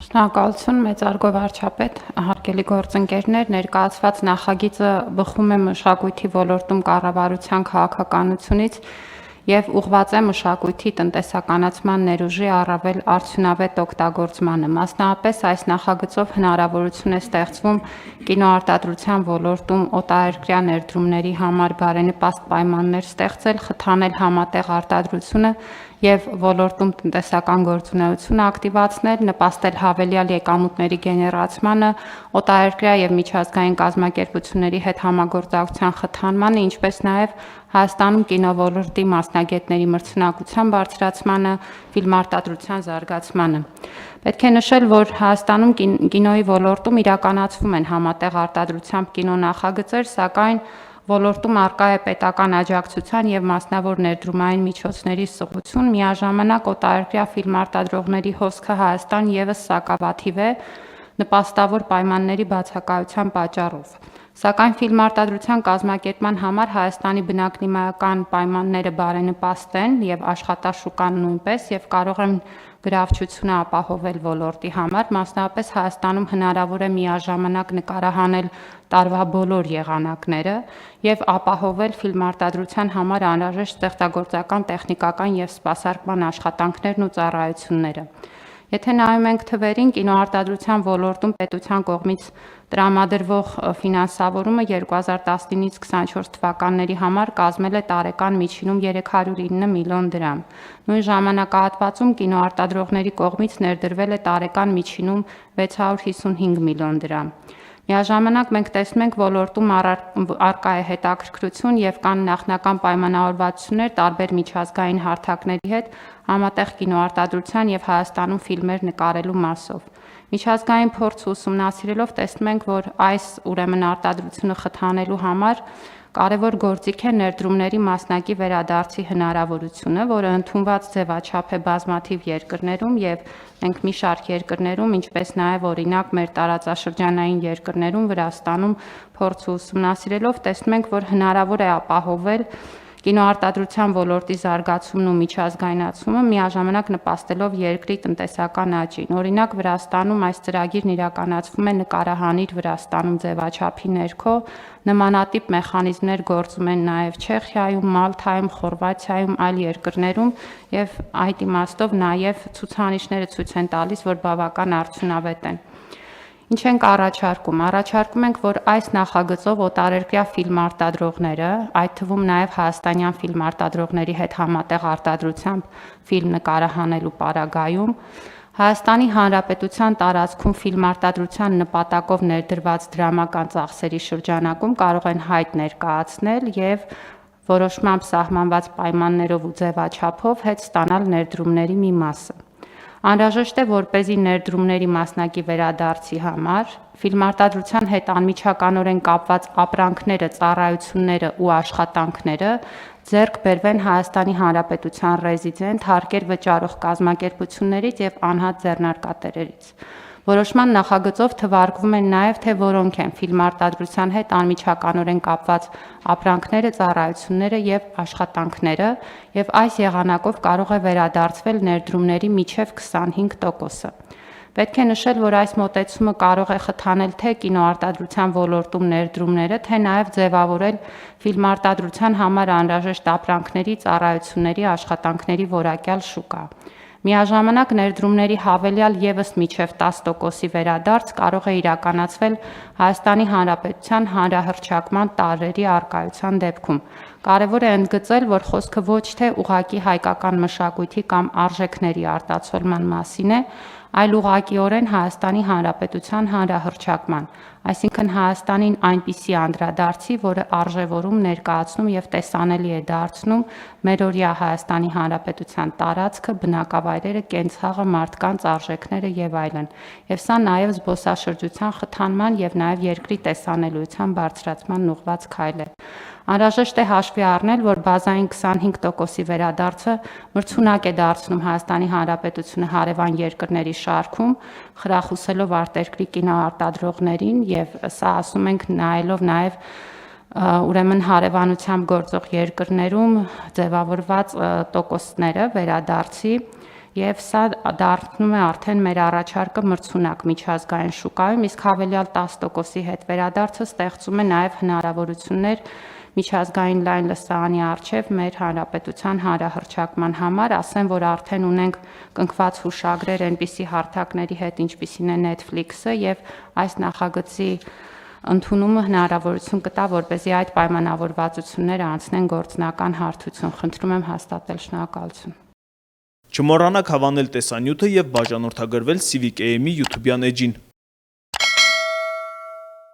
Շնորհակալություն մեծարգո վարչապետ, հարգելի գործընկերներ, ներկայացված նախագիծը բխում է մշակույթի ոլորտում կառավարության քաղաքականությունից եւ ուղղված է մշակույթի տնտեսականացման ներուժի առավել արդյունավետ օգտագործմանը։ Մասնավորապես այս նախագծով հնարավորություն է ստեղծվում կինոարտադրության ոլորտում օտարերկրյա ներդրումների համար բարենպաստ պայմաններ ստեղծել, խթանել համատեղ արտադրությունը եւ ոլորտում տնտեսական գործունեությունը ակտիվացնել, նպաստել հավելյալ եկամուտների գեներացմանը, օտարերկրյա եւ միջազգային կազմակերպությունների հետ համագործակցության խթանմանը, ինչպես նաեւ Հայաստանում կինոլորտի մասնագետների մրցունակության բարձրացմանը, ֆիլմարտադրության զարգացմանը։ Պետք է նշել, որ Հայաստանում կինոյի ոլորտում իրականացվում են համատեղ արտադրությամբ կինոնախագծեր, սակայն ոլորտում առկա է պետական աջակցության եւ մասնավոր ներդրումային միջոցների սղություն, միաժամանակ օտարերկրյա ֆիլմարտադրողների հոսքը Հայաստան եւս սակավաթիվ է նպաստավոր պայմանների բացակայության պատճառով։ Սակայն ֆիլմարտադրության կազմակերպման համար Հայաստանի բնակլիմայական պայմանները բարենպաստ են եւ աշխատաշուկան նույնպես եւ կարող են գրավչությունը ապահովել ոլորտի համար, մասնավորապես Հայաստանում հնարավոր է միաժամանակ նկարահանել տարվա բոլոր եղանակները եւ ապահովել ֆիլմարտադրության համար անհրաժեշտ ստեղծագործական, տեխնիկական եւ սպասարկման աշխատանքներն ու ծառայությունները։ Եթե նայում ենք թվերին, կինոարտադրության ոլորտում պետության կողմից տրամադրվող ֆինանսավորումը 2019-ից 24 թվականների համար կազմել է տարեկան միջինում 309 միլիոն դրամ։ Նույն ժամանակահատվածում կինոարտադրողների կողմից ներդրվել է տարեկան միջինում 655 միլիոն դրամ։ Միաժամանակ մենք տեսնում ենք ոլորտում առկա է հետաքրքրություն եւ կան նախնական պայմանավորվածություններ տարբեր միջազգային հարթակների հետ համատեղ կինոարտադրության եւ Հայաստանում ֆիլմեր նկարելու մասով։ Միջազգային փորձ ուսումնասիրելով տեսնում ենք, որ այս արտադրությունը խթանելու համար կարևոր գործիք է ներդրումների մասնակի վերադարձի հնարավորությունը, որը ընդունված ձևաչափ է բազմաթիվ երկրներում եւ մենք մի շարք երկրներում, ինչպես նաեւ օրինակ մեր տարածաշրջանային երկրներում, Վրաստանում փորձ ուսումնասիրելով տեսնում ենք, որ հնարավոր է ապահովել կինոարտադրության ոլորտի զարգացումն ու միջազգայնացումը միաժամանակ նպաստելով երկրի տնտեսական աճին։ Օրինակ Վրաստանում այս ծրագիրն իրականացվում է նկարահանիր Վրաստանում ձևաչափի ներքո, նմանատիպ մեխանիզմներ գործում են նաև Չեխիայում, Մալթայում, Խորվաթիայում, այլ երկրներում եւ այդ իմաստով նաև ցուցանիշները ցույց են տալիս, որ բավական արդյունավետ են։ Ինչ ենք առաջարկում։ Առաջարկում ենք, որ այս նախագծով օտարերկրյա ֆիլմարտադրողները, այդ թվում նաև հայաստանյան ֆիլմարտադրողների հետ համատեղ արտադրությամբ ֆիլմ նկարահանելու պարագայում, Հայաստանի Հանրապետության տարածքում ֆիլմարտադրության նպատակով ներդրված դրամական ծախսերի շրջանակում կարող են հայտ ներկայացնել եւ որոշմամբ սահմանված պայմաններով ու ձևաչափով հետ ստանալ ներդրումների մի մասը։ Անհրաժեշտ է, որպեսզի ներդրումների մասնակի վերադարձի համար ֆիլմարտադրության հետ անմիջականորեն կապված ապրանքները, ծառայությունները ու աշխատանքները ձեռք բերվեն Հայաստանի Հանրապետության ռեզիդենտ, հարկեր վճարող կազմակերպություններից եւ անհատ ձեռնարկատերերից։ Որոշման նախագծով թվարկվում են նաև, թե որոնք են ֆիլմարտադրության հետ անմիջականորեն կապված ապրանքները, ծառայությունները եւ աշխատանքները, եւ այս եղանակով կարող է վերադարձվել ներդրումների մինչեւ 25%-ը։ Պետք է նշել, որ այս մոտեցումը կարող է խթանել թե կինոարտադրության ոլորտում ներդրումները, թե նաև ձևավորել ֆիլմարտադրության համար անհրաժեշտ ապրանքների, ծառայությունների, աշխատանքների որակյալ շուկա։ Միաժամանակ ներդրումների հավելյալ եւս մինչև 10%-ի վերադարձ կարող է իրականացվել Հայաստանի Հանրապետության հանրահռչակման տարրերի առկայության դեպքում։ Կարևոր է ընդգծել, որ խոսքը ոչ թե ուղղակի հայկական մշակույթի կամ արժեքների արտացոլման մասին է, այլ ուղղակիորեն Հայաստանի Հանրապետության հանրահռչակման, այսինքն Հայաստանին այնպիսի անդրադարձի, որը արժևորում, ներկայացնում եւ տեսանելի է դարձնում մերօրյա Հայաստանի Հանրապետության տարածքը, բնակավայրերը, կենցաղը, մարդկանց արժեքները եւ այլն։ Եվ սա նաեւ զբոսաշրջության խթանման եւ նաեւ երկրի տեսանելիության բարձրացման ուղղված քայլ է։ Անհրաժեշտ է հաշվի առնել, որ բազային 25%-ի վերադարձը մրցունակ է դարձնում Հայաստանի Հանրապետությունը հարևան երկրների շարքում, խրախուսելով արտերկրի կինոարտադրողներին եւ սա ասում ենք նայելով նաեւ ուրեմն հարևանությամբ գործող երկրներում ձևավորված տոկոսները վերադարձի Եվ սա դառնում է արդեն մեր առաջարկը մրցունակ միջազգային շուկայում, իսկ հավելյալ 10%-ի հետ վերադարձը ստեղծում է նաև հնարավորություններ միջազգային լայն լսարանի առջև մեր հանրապետության հանրահռչակման համար, ասեմ, որ արդեն ունենք կնքված հուշագրեր այնպիսի հարթակների հետ, ինչպիսին է Netflix-ը, եւ այս նախագծի ընդունումը հնարավորություն կտա, որպեսզի այդ պայմանավորվածությունները անցնեն գործնական հարթություն։ Խնդրում եմ հաստատել, շնորհակալություն։ Չմոռանաք հավանել տեսանյութը եւ բաժանորդագրվել Civic AM-ի YouTube-յան էջին։